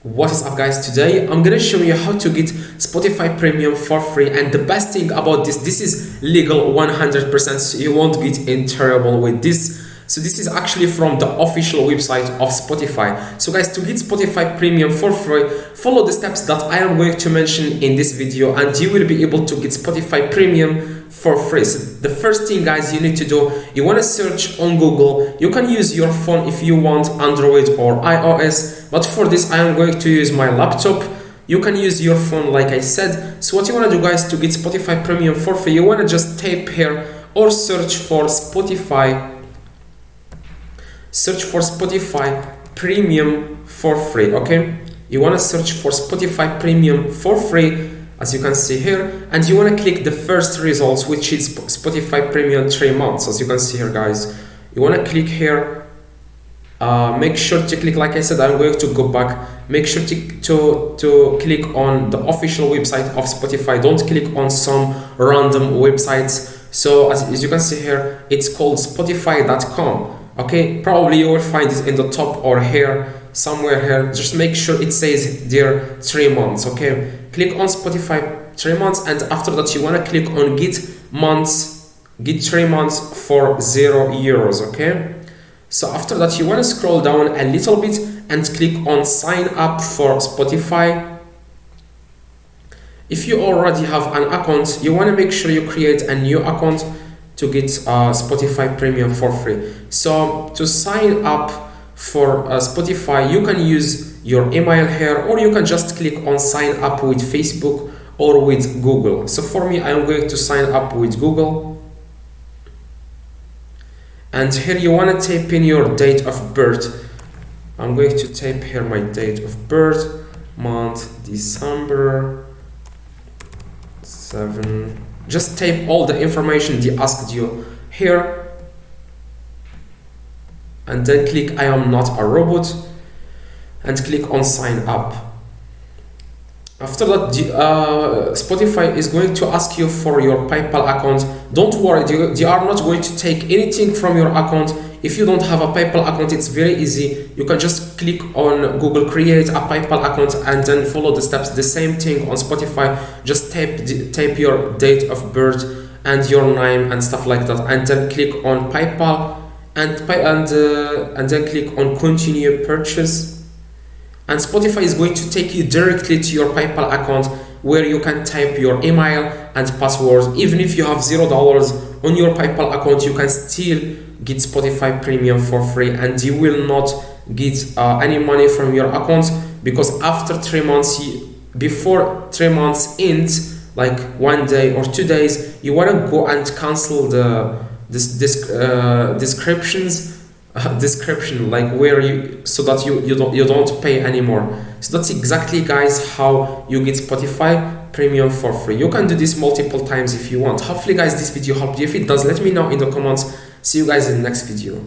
What is up guys, today I'm gonna show you how to get Spotify Premium for free, and the best thing about this is legal 100%, so you won't get in trouble with this. So this is actually from the official website of Spotify. So guys, to get Spotify Premium for free, follow the steps that I am going to mention in this video and you will be able to get Spotify Premium for free. So the first thing guys you need to do, you want to search on Google. You can use your phone if you want, Android or iOS, but for this I am going to use my laptop. You can use your phone like I said. So what you want to do guys to get Spotify Premium for free, you want to just type here or search for Spotify Premium for free. Okay, you want to search for Spotify Premium for free, as you can see here, and you want to click the first results, which is Spotify Premium 3 months. As you can see here guys, you want to click here. Make sure to click, like I said, I'm going to go back. Make sure to click on the official website of Spotify. Don't click on some random websites. So as you can see here, it's called spotify.com. okay, probably you will find it in the top or here, somewhere here. Just make sure it says there 3 months. Okay, click on Spotify 3 months, and after that you want to click on get 3 months for €0. okay, so after that you want to scroll down a little bit and click on sign up for Spotify. If you already have an account, you want to make sure you create a new account to get Spotify Premium for free. So to sign up for Spotify, you can use your email here, or you can just click on sign up with Facebook or with Google. So for me, I am going to sign up with Google. And here you want to type in your date of birth. I'm going to type here my date of birth, month, December 7. Just type all the information they asked you here, and then click I am not a robot and click on sign up. After that, Spotify is going to ask you for your PayPal account. Don't worry, they are not going to take anything from your account. If you don't have a PayPal account, it's very easy. You can just click on Google, create a PayPal account, and then follow the steps. The same thing on Spotify. Just type your date of birth and your name and stuff like that, and then click on PayPal and then click on continue purchase. And Spotify is going to take you directly to your PayPal account, where you can type your email and password. Even if you have $0 on your PayPal account, you can still get Spotify Premium for free, and you will not get any money from your account, because after 3 months, before 3 months ends, like 1 day or 2 days, you want to go and cancel the description, like where so that you don't pay anymore. So that's exactly guys how you get Spotify Premium for free. You can do this multiple times if you want. Hopefully guys this video helped you. If it does, let me know in the comments. See you guys in the next video.